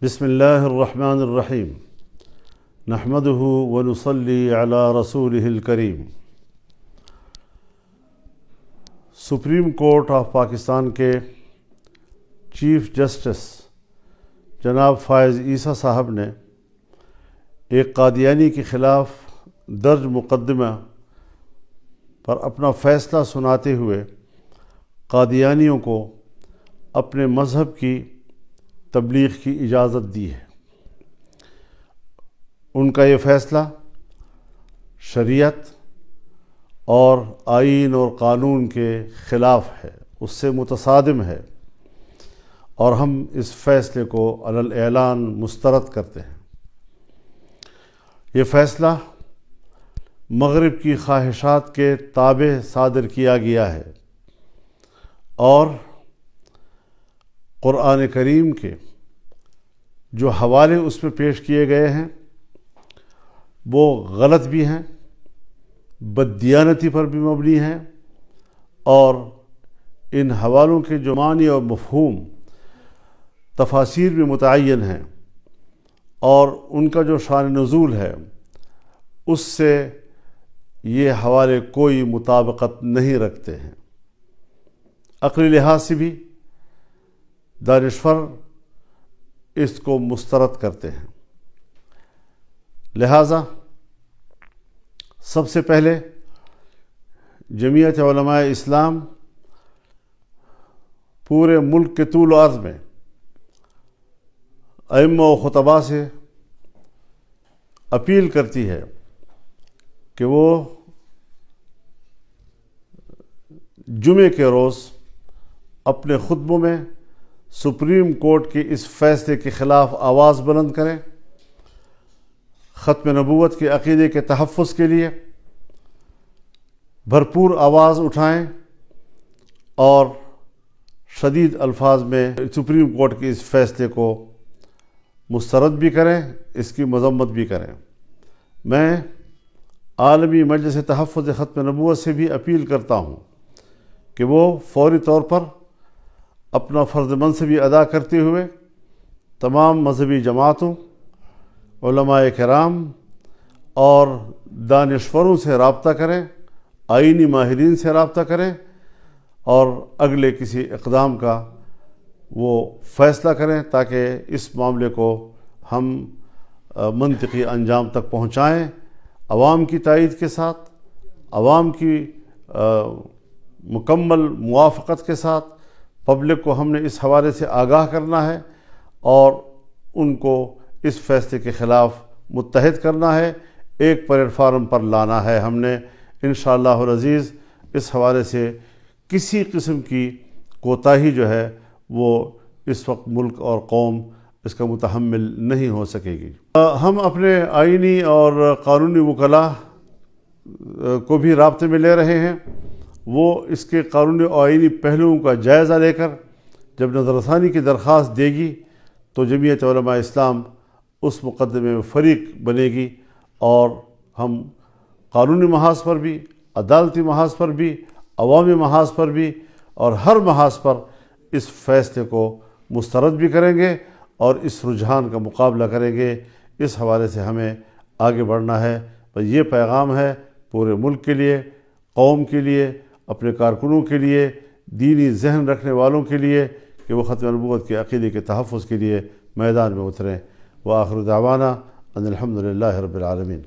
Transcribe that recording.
بسم اللہ الرحمن الرحیم نحمدہ ونصلی علی رسولہ الکریم۔ سپریم کورٹ آف پاکستان کے چیف جسٹس جناب فائز عیسیٰ صاحب نے ایک قادیانی کے خلاف درج مقدمہ پر اپنا فیصلہ سناتے ہوئے قادیانیوں کو اپنے مذہب کی تبلیغ کی اجازت دی ہے۔ ان کا یہ فیصلہ شریعت اور آئین اور قانون کے خلاف ہے، اس سے متصادم ہے، اور ہم اس فیصلے کو علی الاعلان مسترد کرتے ہیں۔ یہ فیصلہ مغرب کی خواہشات کے تابع صادر کیا گیا ہے اور قرآن کریم کے جو حوالے اس میں پیش کیے گئے ہیں وہ غلط بھی ہیں، بددیانتی پر بھی مبنی ہیں، اور ان حوالوں کے جو معنی اور مفہوم تفاسیر میں متعین ہیں اور ان کا جو شان نزول ہے اس سے یہ حوالے کوئی مطابقت نہیں رکھتے ہیں۔ عقلی لحاظ سے بھی دانشور اس کو مسترد کرتے ہیں۔ لہٰذا سب سے پہلے جمعیت علماء اسلام پورے ملک کے طول و عرض میں ائمہ و خطباء سے اپیل کرتی ہے کہ وہ جمعے کے روز اپنے خطبوں میں سپریم کورٹ کے اس فیصلے کے خلاف آواز بلند کریں، ختم نبوت کے عقیدے کے تحفظ کے لیے بھرپور آواز اٹھائیں اور شدید الفاظ میں سپریم کورٹ کے اس فیصلے کو مسترد بھی کریں، اس کی مذمت بھی کریں۔ میں عالمی مجلس تحفظ ختم نبوت سے بھی اپیل کرتا ہوں کہ وہ فوری طور پر اپنا فرض منصبی ادا کرتے ہوئے تمام مذہبی جماعتوں، علماء کرام اور دانشوروں سے رابطہ کریں، آئینی ماہرین سے رابطہ کریں اور اگلے کسی اقدام کا وہ فیصلہ کریں تاکہ اس معاملے کو ہم منطقی انجام تک پہنچائیں، عوام کی تائید کے ساتھ، عوام کی مکمل موافقت کے ساتھ۔ پبلک کو ہم نے اس حوالے سے آگاہ کرنا ہے اور ان کو اس فیصلے کے خلاف متحد کرنا ہے، ایک پلیٹ فارم پر لانا ہے۔ ہم نے انشاءاللہ العزیز اس حوالے سے کسی قسم کی کوتاہی جو ہے وہ اس وقت ملک اور قوم اس کا متحمل نہیں ہو سکے گی۔ ہم اپنے آئینی اور قانونی وکلاء کو بھی رابطے میں لے رہے ہیں، وہ اس کے قانونی اور آئینی پہلوؤں کا جائزہ لے کر جب نظر ثانی کی درخواست دے گی تو جمعیت علماء اسلام اس مقدمے میں فریق بنے گی، اور ہم قانونی محاذ پر بھی، عدالتی محاذ پر بھی، عوامی محاذ پر بھی اور ہر محاذ پر اس فیصلے کو مسترد بھی کریں گے اور اس رجحان کا مقابلہ کریں گے۔ اس حوالے سے ہمیں آگے بڑھنا ہے۔ بس یہ پیغام ہے پورے ملک کے لیے، قوم کے لیے، اپنے کارکنوں کے لیے، دینی ذہن رکھنے والوں کے لیے کہ وہ ختم نبوت کے عقیدے کے تحفظ کے لیے میدان میں اتریں۔ وآخر دعوانا ان الحمد للہ رب العالمین۔